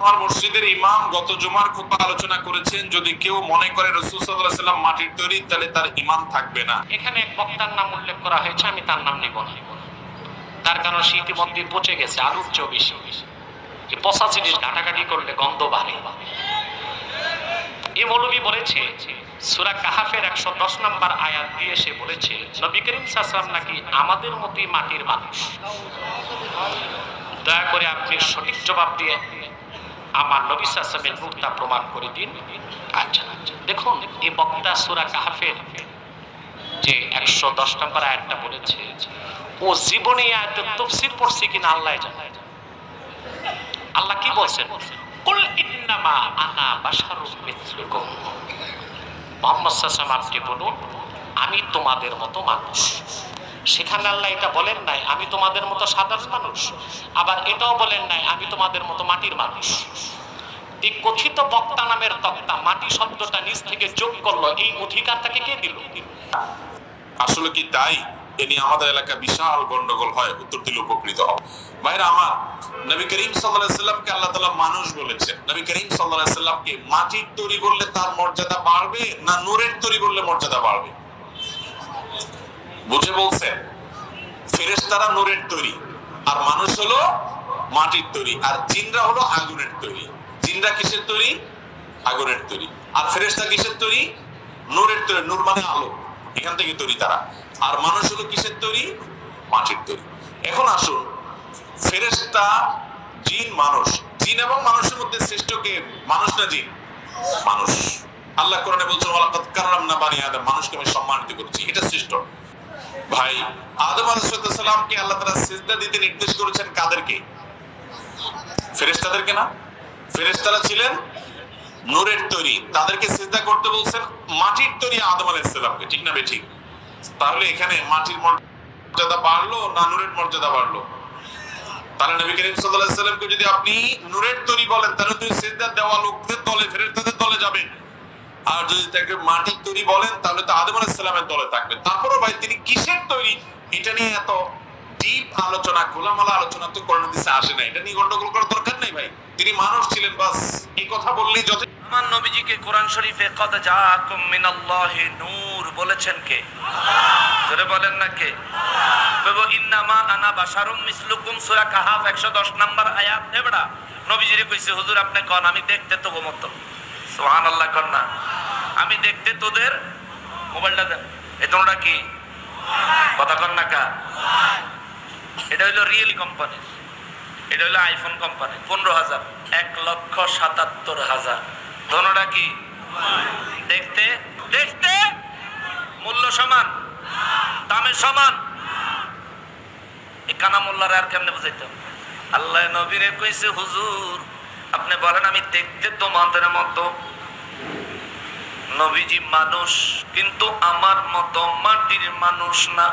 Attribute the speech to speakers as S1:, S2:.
S1: আমার মসজিদের ইমাম গত জুমার খুতবা আলোচনা করেছেন, যদি কেউ মনে করে রাসূল সাল্লাল্লাহু আলাইহি ওয়াসাল্লাম মাটির তৈরি, তাহলে তার ইমান থাকবে না।
S2: এখানে এক বক্তার নাম উল্লেখ করা হয়েছে, আমি তার নাম নিব না, তার কারণ সে ইতিমধ্যে পচে গেছে, আলুর চেয়েও বেশি। এই পচা জিনিস ঘাটাঘাটি করলে গন্ধ বাড়ে। এই মৌলবী বলেছে সূরা কাহাফের 110 নম্বর আয়াত দিয়ে সে বলেছে নবী করিম সাল্লাল্লাহু আলাইহি ওয়াসাল্লাম নাকি আমাদের মতোই মাটির মানুষ। দয়া করে আপনি সঠিক জবাব দিয়ে আমার নবী সাল্লাল্লাহু আলাইহি ওয়াসাল্লামের মুক্তা প্রমাণ করে দিন। আচ্ছা আচ্ছা, দেখুন এই বক্তা সূরা কাহাফের যে 110 নম্বর আয়াতটা বলেছে, ও জীবনে আয়াতের তাফসীর পড়ছে কিনা আল্লাহ জানে। আল্লাহ কি বলছেন? কুল ইন্নামা আনা বাশারুম মিথলুকুম। মুহাম্মদ সাল্লাল্লাহু আলাইহি ওয়াসাল্লাম আপনি বলুন আমি তোমাদের মতো মানুষ। সেখানে আল্লাহ এটা বলেন নাই আমি তোমাদের মতো সাধারণ মানুষ, আবার এটাও বলেন নাই আমি তোমাদের মতো মাটির মানুষ। এই কথিত বক্তা নামের তক্তা মাটি শব্দটা নিজ থেকে যোগ করলো, এই অধিকারটাকে কে দিল?
S1: আসলে কি তাই? এ নিয়ে আমাদের এলাকা বিশাল গন্ডগোল হয়, উত্তর দিলে উপকৃত হও। ভাইরা আমার, নবী করিম সাল্লাল্লাহু আলাইহি ওয়াসাল্লামকে আল্লাহ তাআলা মানুষ বলেছেন। নবী করিম সাল্লাল্লাহু আলাইহি ওয়াসাল্লামকে মাটির তৈরি করলে তার মর্যাদা বাড়বে না নূরের তৈরি করলে মর্যাদা বাড়বে? বুঝে বলছেন? ফেরেশতারা নূরের তৈরি, আর মানুষ হলো মাটির তৈরি, আর জিনরা হলো আগুনের তৈরি। জিনরা কিসের তৈরি? আগুনের তৈরি। আর ফেরেশতা কিসের তৈরি? নূরের তৈরি। নূর মানে আলো, এখান থেকে তৈরি তারা। আর মানুষ হলো কিসের তৈরি? মাটির তৈরি। এখন আসুন, ফেরেশতা, জিন, মানুষ, জিন এবং মানুষের মধ্যে শ্রেষ্ঠ কে? মানুষ না জিন? মানুষ। আল্লাহ কোরআনে বলছেন ওয়ালাকাদ কাররামনা বানি আদম, মানুষকে আমি সম্মানিত করেছি, এটা শ্রেষ্ঠ। ভাই, আদম আলাইহিস সালামকে আল্লাহ তাআলা সিজদা দিতে নির্দেশ করেছেন কাদেরকে? ফেরেশতাদেরকে না? ফেরেশতারা ছিলেন নূরের তৈরি, তাদেরকে সিজদা করতে বলছেন মাটির তৈরি আদম আলাইহিস সালামকে, ঠিক না বেঠিক? তাহলে এখানে মাটির মর্যাদা বাড়লো না নূরের মর্যাদা বাড়লো? তাহলে নবী করিম সাল্লাল্লাহু আলাইহি ওয়াসাল্লামকে যদি আপনি নূরের তৈরি বলেন, তাহলে তুমি সিজদা দেওয়া লোকদের দলে, ফেরেশতাদের দলে যাবেন। আর যদি তাকে মাটির তৈরি বলেন, তাহলে তো আদম আলাইহিস সালামের দলে থাকবে। তারপরে ভাই তিনি কিসের তৈরি, এটা নিয়ে এত ডিপ আলোচনা, খোলামেলা আলোচনা তো কোরআন হাদিসে আসে না। এটা নিয়ে গন্ডগোল করার দরকার নেই ভাই। তিনি মানুষ ছিলেন, বাস এই কথা বললেই যথেষ্ট।
S3: আমার নবীজিকে কোরআন শরীফে কদ জাআকুম মিনাল্লাহি নূর বলেছেন কে? জোরে বলেন না কে? বলবো ইন্নামা আনা বাশারুম মিসলুকুম, সূরা কাহাফ 110 নম্বর আয়াত। এবড়া নবীজিরে কইছে হুজুর আপনি কোন আমি দেখতে তো মত। সুবহানাল্লাহ কোন না? আমি দেখতে তোদের মোবাইলটা দেন। এই তোমরা কি কথা কন না কা? এটা হলো রিয়েলি কোম্পানি, এটা হলো আইফোন কোম্পানি। 15,000, 1,77,000। দোনোটা কি দেখতে? দেখতে মূল্য সমান, দামে সমান। এই কানা মোল্লার আর কেমনে বুঝাইতো? আল্লাহ নবীরে কইছে হুজুর আপনি বলেন আমি দেখতে তোমাদের মতো। নবীজি মানুষ, কিন্তু আমার মতো মাটির মানুষ না।